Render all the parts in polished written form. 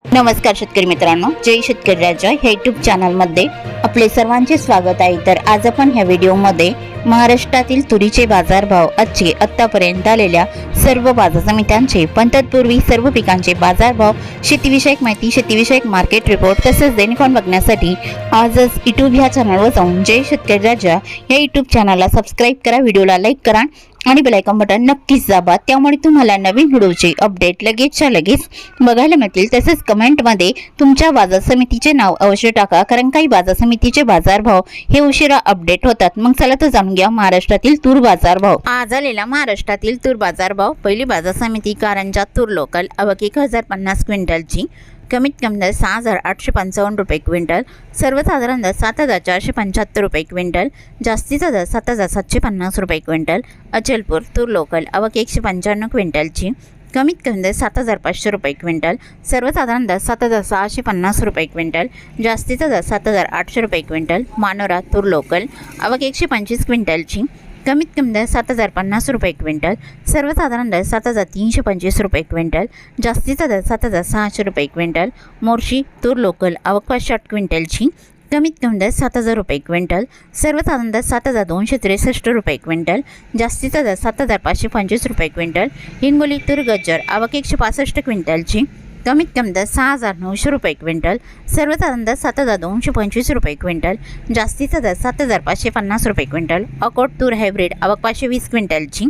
नमस्कार शेतकरी मित्रांनो, जय शेतकरी राजा ह्या यूट्यूब चॅनलमध्ये आपले सर्वांचे स्वागत आहे। तर आज आपण ह्या व्हिडिओमध्ये महाराष्ट्रातील तुरीचे बाजारभाव, आजचे आतापर्यंत आलेल्या सर्व बाजार समित्यांचे, पण तत्पूर्वी सर्व पिकांचे बाजारभाव, शेतीविषयक माहिती, शेतीविषयक मार्केट रिपोर्ट तसेच दैनिक बघण्यासाठी आजच यूट्यूब ह्या चॅनलवर जाऊन जय शेतकरी राजा या यूट्यूब चॅनलला सबस्क्राईब करा, व्हिडिओला लाईक करा आणि बेल आयकॉन बटन नक्कीच दाबा। त्यामुळे तुम्हाला नवीन व्हिडिओचे अपडेट लगेचच्या लगेच बघायला मिळतील। तसेच कमेंटमध्ये तुमच्या बाजार समितीचे नाव अवश्य टाका, कारण काही बाजार समितीचे बाजारभाव हे उशिरा अपडेट होतात। मग चला तर जाणून घ्या महाराष्ट्रातील तूर बाजारभाव। आज आलेला महाराष्ट्रातील तूर बाजारभाव। पहिली बाजार समिती कारंजा तूर लोकल, आवक 1050 क्विंटलची, कमीत कमी दर 6855 रुपये क्विंटल, सर्वसाधारण दर 7475 रुपये क्विंटल, जास्तीचा दर 7750 रुपये क्विंटल। अचलपूर तूर लोकल, आवक 195 क्विंटलची, कमीत कमी दर 7500 रुपये क्विंटल, सर्वसाधारण दर 7650 रुपये क्विंटल, जास्तीचा दर 7800 रुपये क्विंटल। मानोरा तूर लोकल, आवक 125 क्विंटलची, कमीत कमी दर 7050 रुपये क्विंटल, सर्वसाधारण दर 7325 रुपये क्विंटल, जास्तीचा दर 7600 रुपये क्विंटल। मोर्शी तूर लोकल, आवक 508 क्विंटलची, कमीत कमी दर 7000 रुपये क्विंटल, सर्वसाधारण दर 7263 रुपये क्विंटल, जास्तीचा दर 7525 रुपये क्विंटल। हिंगोली तूर गज्जर, आवक 165 क्विंटलची, कमीत कमी दर 6900 रुपये क्विंटल, सर्वसाधारण दर 7225 रुपये क्विंटल, जास्तीचा दर 7550 रुपये क्विंटल। अकोट तूर हायब्रिड, आवक 520 क्विंटलची,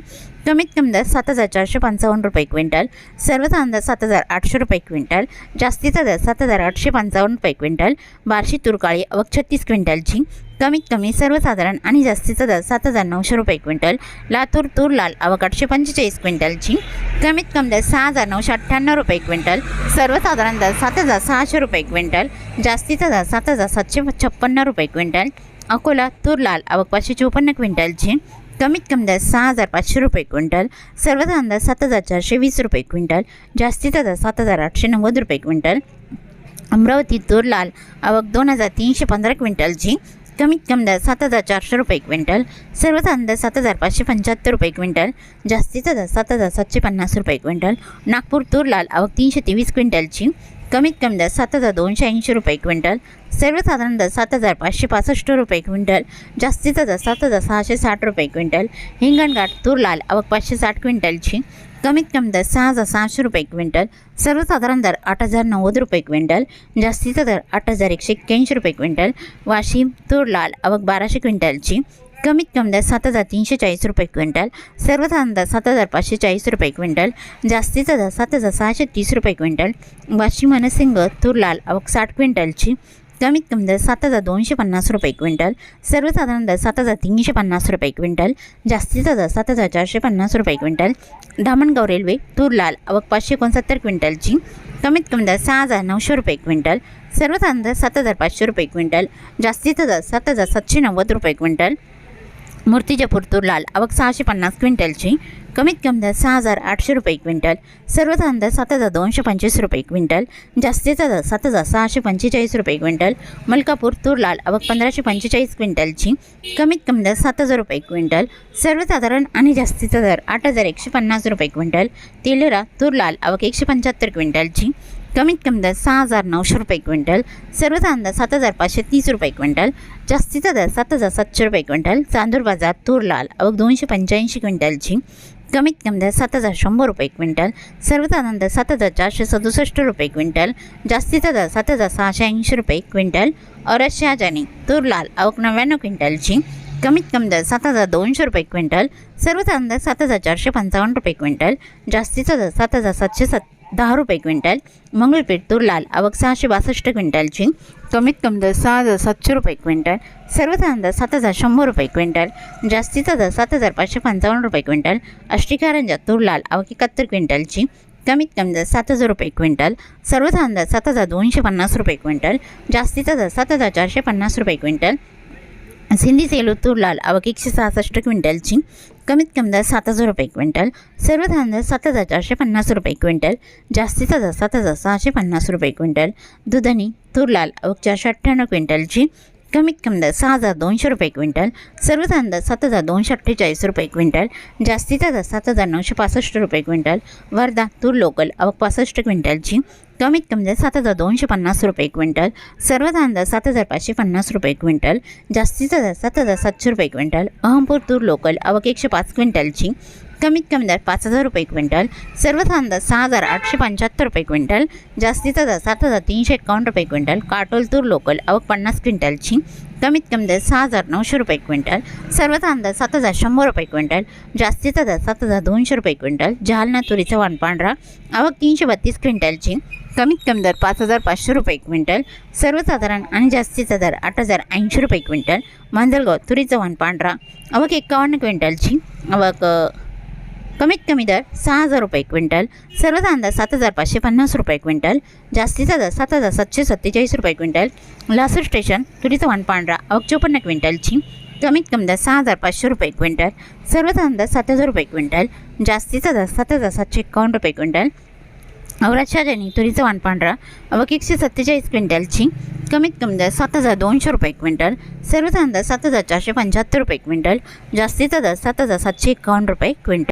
कमीत कमी दर 7455 रुपये क्विंटल, सर्वसाधारण दर 7800 रुपये क्विंटल, जास्तीचा दर 7855 रुपये क्विंटल। बार्शी तूर काळी, आवक 36 क्विंटलची, कमीत कमी सर्वसाधारण आणि जास्तीचा दर 7900 रुपये क्विंटल। लातूर तूर लाल, आवक 845 क्विंटलची, कमीत कमी दर 6998 रुपये क्विंटल, सर्वसाधारण दर 7600 रुपये क्विंटल, जास्तीचा दर 7756 रुपये क्विंटल। अकोला तूर लाल, आवक 554 क्विंटलची, कमीत कमी दर 6500 रुपये क्विंटल, सर्वसाधारण दर 7420 रुपये क्विंटल, जास्तीचा दर 7890 रुपये क्विंटल। अमरावती तूर लाल, आवक 2315 क्विंटलची, कमीत कमी दर 7400 रुपये क्विंटल, सर्वसाधारण दर 7575 रुपये क्विंटल, जास्तीचा दर 7750 रुपये क्विंटल। नागपूर तूर लाल, आवक 323 क्विंटलची, कमीत कमी दर 7280 रुपये क्विंटल, सर्वसाधारण दर 7565 रुपये क्विंटल, जास्तीचा दर 7660 रुपये क्विंटल। हिंगणघाट तूर लाल, आवक 560 क्विंटलची, कमीत कमी दर 6600 रुपये क्विंटल, सर्वसाधारण दर 8090 रुपये क्विंटल, जास्तीचा दर 8181 रुपये क्विंटल। वाशिम तूर लाल, आवक 1200 क्विंटलची, कमीत कमी दर 7340 रुपये क्विंटल, सर्वसाधारण दर 7540 रुपये क्विंटल, जास्तीचा दर 7630 रुपये क्विंटल। वाशिम मनसिंग तूर लाल, आवक 60 क्विंटलची, कमीत कमी दर 7250 रुपये क्विंटल, सर्वसाधारण दर 7350 रुपये क्विंटल, जास्तीचा दर 7450 रुपये क्विंटल। धामणगाव रेल्वे तूर लाल, आवक 569 क्विंटलची, कमीत कमी दर 6900 रुपये क्विंटल, सर्वसाधारण दर 7500 रुपये क्विंटल, जास्तीचा दर 7790 रुपये क्विंटल। मूर्तिजापूर तूर लाल, आवक 650 क्विंटलची, कमीत कमी दर 6800 रुपये क्विंटल, सर्वसाधारण दर 7225 रुपये क्विंटल, जास्तीचा दर 7645 रुपये क्विंटल। मलकापूर तूर लाल, आवक 1545 क्विंटलची, कमीत कमी दर 7000 रुपये क्विंटल, सर्वसाधारण आणि जास्तीचा दर 8150 रुपये क्विंटल। तेलोरा तूर लाल, आवक 175 क्विंटलची, कमीत कमी दर 6900 रुपये क्विंटल, सर्वसाधारण दर 7530 रुपये क्विंटल, जास्तीचा दर 7700 रुपये क्विंटल। चांदूर बाजार तूर लाल, आवक 285 क्विंटलची, कमीत कमी दर 7100 रुपये क्विंटल, सर्वसाधारण दर 7467 रुपये क्विंटल, जास्तीचा दर 7680 रुपये क्विंटल। औरत शहाजानी तूर लाल, आवक 99 क्विंटलची, कमीत कमी दर 7200 रुपये क्विंटल, सर्वसाधारण दर 7455 रुपये क्विंटल, जास्तीचा दर 7710 रुपये क्विंटल। मंगळपेठ तूर लाल, आवक 662 क्विंटलची, कमीत कमी दर 6700 रुपये क्विंटल, सर्वसाधारण दर 7100 रुपये क्विंटल, जास्तीचा दर 7555 रुपये क्विंटल। आष्टी कारंजा तूर लाल, आवक 71 क्विंटलची, कमीत कमी दर 7000 रुपये क्विंटल, सर्वसाधारण दर 7250 रुपये क्विंटल, जास्तीचा दर 7450 रुपये क्विंटल। सिंधी सेलू तूर लाल, आवक 166 क्विंटलची, कमीत कमी दर 7000 रुपये क्विंटल, सर्वसाधारण दर 7450 रुपये क्विंटल, जास्तीचा दर 7650 रुपये क्विंटल। दुधनी तूर लाल, आवक 498 क्विंटलची, कमीत कमी दर 6,200 रुपये क्विंटल, सर्वसाधारण दर 7,248 रुपये क्विंटल, जास्तीचा दर 7,965 रुपये क्विंटल। वर्धा तूर लोकल आवक 65 क्विंटलची, कमीत कमी दर 7,250 रुपये क्विंटल, सर्वसाधारण दर 7,550 रुपये क्विंटल, जास्तीचा दर 7,700 रुपये क्विंटल। अहमपूर तूर लोकल आवक 105 क्विंटलची, कमीत कमी दर 5,000 रुपये क्विंटल, सर्वसाधारण दर 6,875 रुपये क्विंटल, जास्तीचा दर 7,351 रुपये क्विंटल। काटोल तूर लोकल आवक 50 क्विंटलची, कमीत कमी दर 6,900 रुपये क्विंटल, सर्वसाधारण दर 7,100 रुपये क्विंटल, जास्तीचा दर 7,200 रुपये क्विंटल। जालना तुरीचा वाण पांढरा आवक 332 क्विंटलची, कमीत कमी दर 5,500 रुपये क्विंटल, सर्वसाधारण आणि जास्तीचा दर 8,080 रुपये क्विंटल। मांजलगाव तुरीचा वाण पांढरा आवक 51 क्विंटलची, आवक कमीत कमी दर 6,000 रुपये क्विंटल, सर्वसाधारण दर 7,550 रुपये क्विंटल, जास्तीचा दर 7,747 रुपये क्विंटल। लासूर स्टेशन तुरीचा वाण पांढरा आवक 54 क्विंटलची, कमीत कमी दर 6,500 रुपये क्विंटल, सर्वसाधारण दर 7,000 रुपये क्विंटल, जास्तीचा दर 7,751 रुपये क्विंटल। औरत शाहजनी तुरीचा वाण पांढरा आवक 147 क्विंटलची, कमीत कमी दर 7,200 रुपये क्विंटल, सर्वसाधारण दर 7,475 रुपये क्विंटल, जास्तीचा दर 7,751 रुपये क्विंटल।